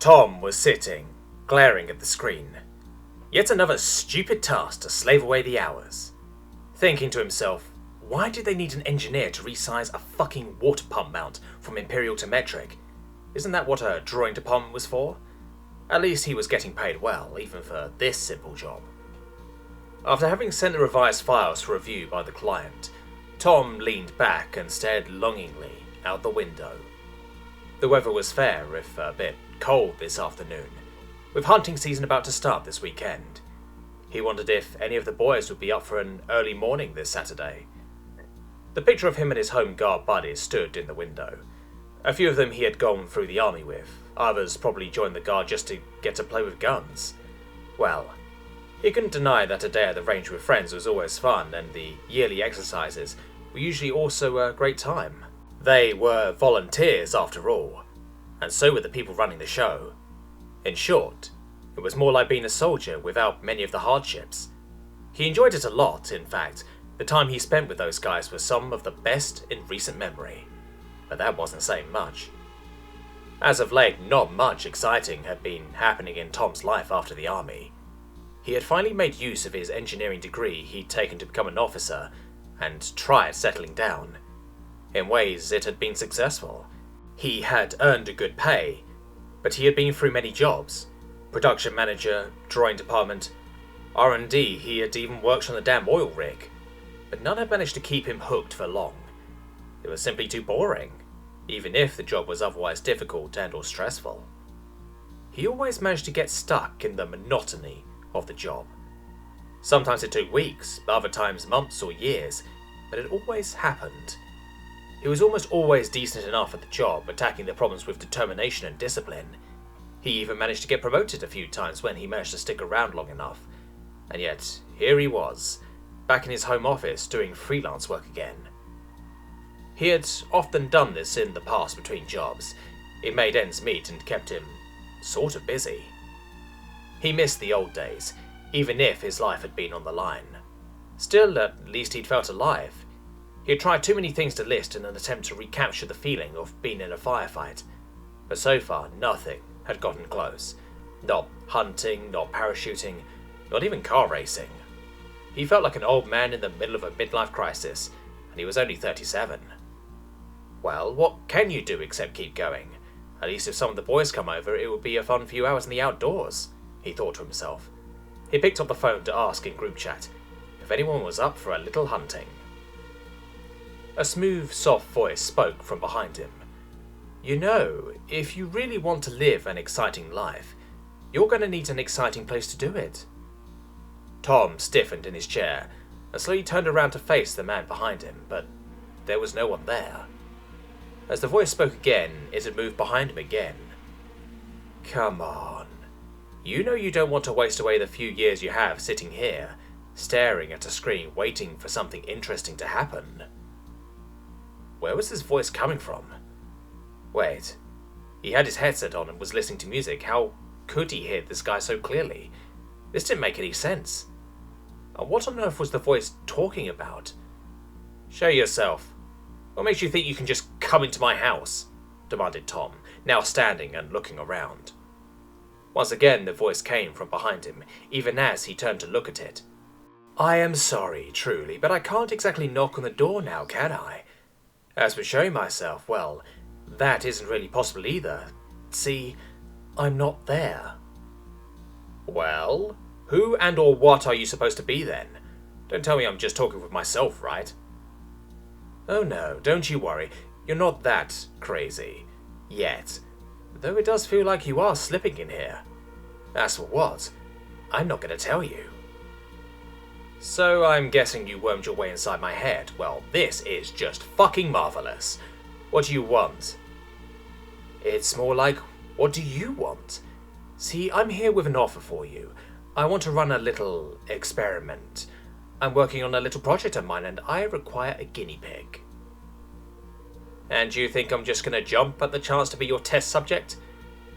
Tom was sitting, glaring at the screen. Yet another stupid task to slave away the hours. Thinking to himself, why did they need an engineer to resize a fucking water pump mount from imperial to metric? Isn't that what a drawing department was for? At least he was getting paid well, even for this simple job. After having sent the revised files for review by the client, Tom leaned back and stared longingly out the window. The weather was fair, if a bit cold this afternoon, with hunting season about to start this weekend. He wondered if any of the boys would be up for an early morning this Saturday. The picture of him and his home guard buddies stood in the window. A few of them he had gone through the army with, others probably joined the guard just to get to play with guns. Well, he couldn't deny that a day at the range with friends was always fun, and the yearly exercises were usually also a great time. They were volunteers after all, and so were the people running the show. In short, it was more like being a soldier without many of the hardships. He enjoyed it a lot, in fact. The time he spent with those guys was some of the best in recent memory. But that wasn't saying much. As of late, not much exciting had been happening in Tom's life after the army. He had finally made use of his engineering degree he'd taken to become an officer, and tried settling down. In ways, it had been successful. He had earned a good pay, but he had been through many jobs. Production manager, drawing department, R&D, he had even worked on the damn oil rig. But none had managed to keep him hooked for long. It was simply too boring, even if the job was otherwise difficult and or stressful. He always managed to get stuck in the monotony of the job. Sometimes it took weeks, other times months or years, but it always happened. He was almost always decent enough at the job, attacking the problems with determination and discipline. He even managed to get promoted a few times when he managed to stick around long enough. And yet, here he was, back in his home office doing freelance work again. He had often done this in the past between jobs. It made ends meet and kept him sort of busy. He missed the old days, even if his life had been on the line. Still, at least he'd felt alive. He had tried too many things to list in an attempt to recapture the feeling of being in a firefight, but so far nothing had gotten close. Not hunting, not parachuting, not even car racing. He felt like an old man in the middle of a midlife crisis, and he was only 37. Well, what can you do except keep going? At least if some of the boys come over, it would be a fun few hours in the outdoors, he thought to himself. He picked up the phone to ask in group chat if anyone was up for a little hunting. A smooth, soft voice spoke from behind him. You know, if you really want to live an exciting life, you're going to need an exciting place to do it. Tom stiffened in his chair and slowly turned around to face the man behind him, but there was no one there. As the voice spoke again, it had moved behind him again. Come on. You know you don't want to waste away the few years you have sitting here, staring at a screen waiting for something interesting to happen. Where was this voice coming from? Wait, he had his headset on and was listening to music. How could he hear this guy so clearly? This didn't make any sense. And what on earth was the voice talking about? Show yourself. What makes you think you can just come into my house? Demanded Tom, now standing and looking around. Once again the voice came from behind him, even as he turned to look at it. I am sorry, truly, but I can't exactly knock on the door now, can I? As for showing myself, well, that isn't really possible either. See, I'm not there. Well, who and or what are you supposed to be then? Don't tell me I'm just talking with myself, right? Oh no, don't you worry. You're not that crazy. Yet. Though it does feel like you are slipping in here. As for what? I'm not going to tell you. So I'm guessing you wormed your way inside my head. Well, this is just fucking marvelous. What do you want? It's more like, what do you want? See, I'm here with an offer for you. I want to run a little experiment. I'm working on a little project of mine and I require a guinea pig. And you think I'm just going to jump at the chance to be your test subject?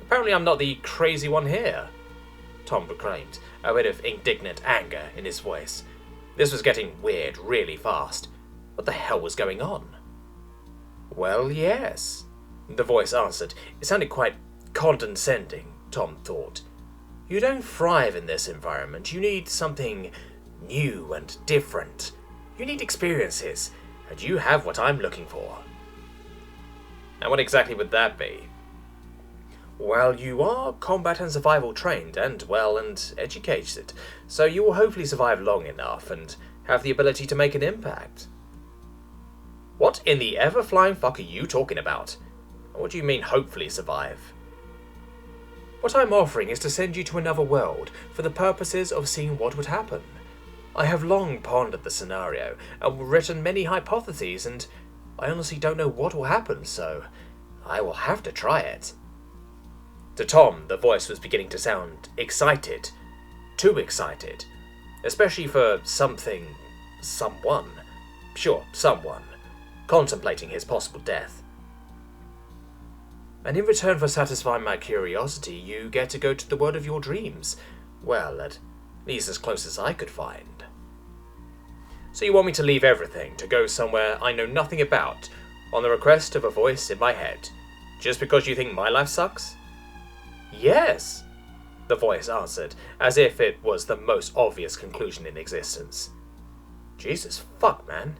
Apparently I'm not the crazy one here, Tom proclaimed, a bit of indignant anger in his voice. This was getting weird really fast. What the hell was going on? Well, yes, the voice answered. It sounded quite condescending, Tom thought. You don't thrive in this environment. You need something new and different. You need experiences, and you have what I'm looking for. And what exactly would that be? Well, you are combat and survival trained and educated, so you will hopefully survive long enough and have the ability to make an impact. What in the ever-flying fuck are you talking about? What do you mean hopefully survive? What I'm offering is to send you to another world for the purposes of seeing what would happen. I have long pondered the scenario and written many hypotheses, and I honestly don't know what will happen, so I will have to try it. To Tom, the voice was beginning to sound excited. Too excited. Especially for someone. Sure, someone. Contemplating his possible death. And in return for satisfying my curiosity, you get to go to the world of your dreams. Well, at least as close as I could find. So you want me to leave everything, to go somewhere I know nothing about, on the request of a voice in my head, just because you think my life sucks? Yes, the voice answered, as if it was the most obvious conclusion in existence. Jesus fuck, man.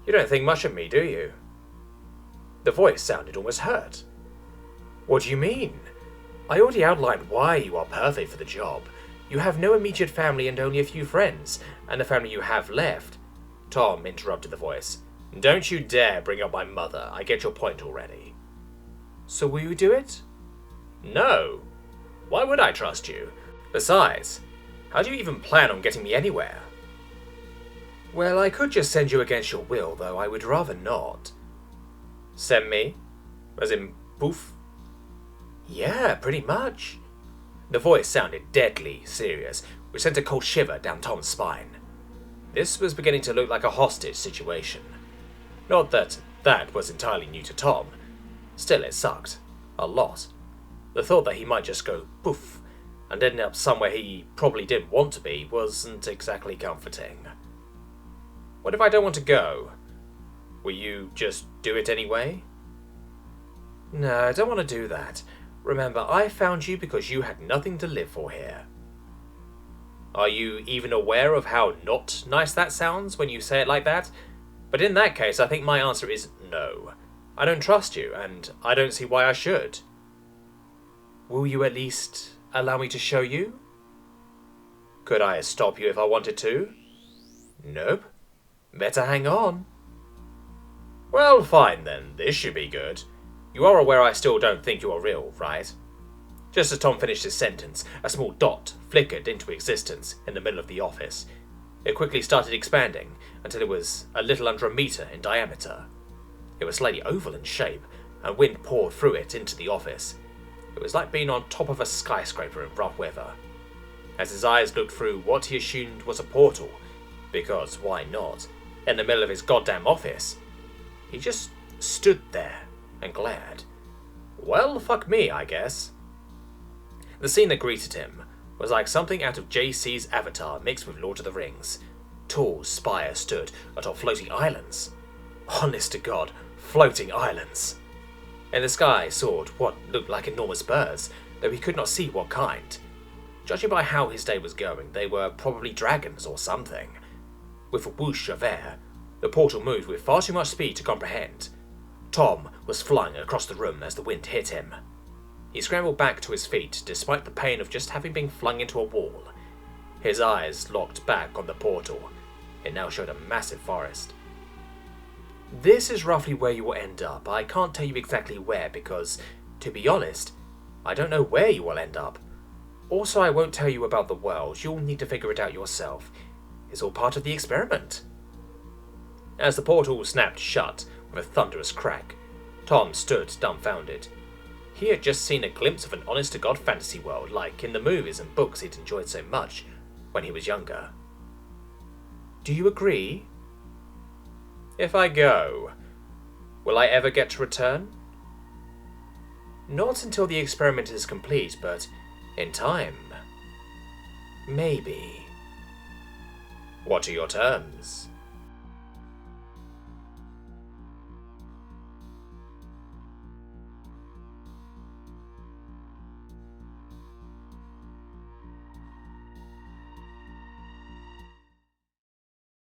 You don't think much of me, do you? The voice sounded almost hurt. What do you mean? I already outlined why you are perfect for the job. You have no immediate family and only a few friends, and the family you have left. Tom interrupted the voice. Don't you dare bring up my mother. I get your point already. So will you do it? No. Why would I trust you? Besides, how do you even plan on getting me anywhere? Well, I could just send you against your will, though I would rather not. Send me? As in, poof? Yeah, pretty much. The voice sounded deadly serious, which sent a cold shiver down Tom's spine. This was beginning to look like a hostage situation. Not that that was entirely new to Tom. Still, it sucked. A lot. The thought that he might just go poof and end up somewhere he probably didn't want to be wasn't exactly comforting. What if I don't want to go? Will you just do it anyway? No, I don't want to do that. Remember, I found you because you had nothing to live for here. Are you even aware of how not nice that sounds when you say it like that? But in that case, I think my answer is no. I don't trust you, and I don't see why I should. Will you at least allow me to show you? Could I stop you if I wanted to? Nope. Better hang on. Well, fine then. This should be good. You are aware I still don't think you are real, right? Just as Tom finished his sentence, a small dot flickered into existence in the middle of the office. It quickly started expanding until it was a little under 1 meter in diameter. It was slightly oval in shape, and wind poured through it into the office. It was like being on top of a skyscraper in rough weather. As his eyes looked through what he assumed was a portal, because why not, in the middle of his goddamn office, he just stood there and glared. Well, fuck me, I guess. The scene that greeted him was like something out of JC's Avatar mixed with Lord of the Rings. Tall spires stood atop floating islands. Honest to God, floating islands. In the sky soared what looked like enormous birds, though he could not see what kind. Judging by how his day was going, they were probably dragons or something. With a whoosh of air, the portal moved with far too much speed to comprehend. Tom was flung across the room as the wind hit him. He scrambled back to his feet, despite the pain of just having been flung into a wall. His eyes locked back on the portal. It now showed a massive forest. This is roughly where you will end up. I can't tell you exactly where because, to be honest, I don't know where you will end up. Also, I won't tell you about the world. You'll need to figure it out yourself. It's all part of the experiment. As the portal snapped shut with a thunderous crack, Tom stood dumbfounded. He had just seen a glimpse of an honest-to-God fantasy world like in the movies and books he'd enjoyed so much when he was younger. Do you agree? If I go, will I ever get to return? Not until the experiment is complete, but in time. Maybe. What are your terms?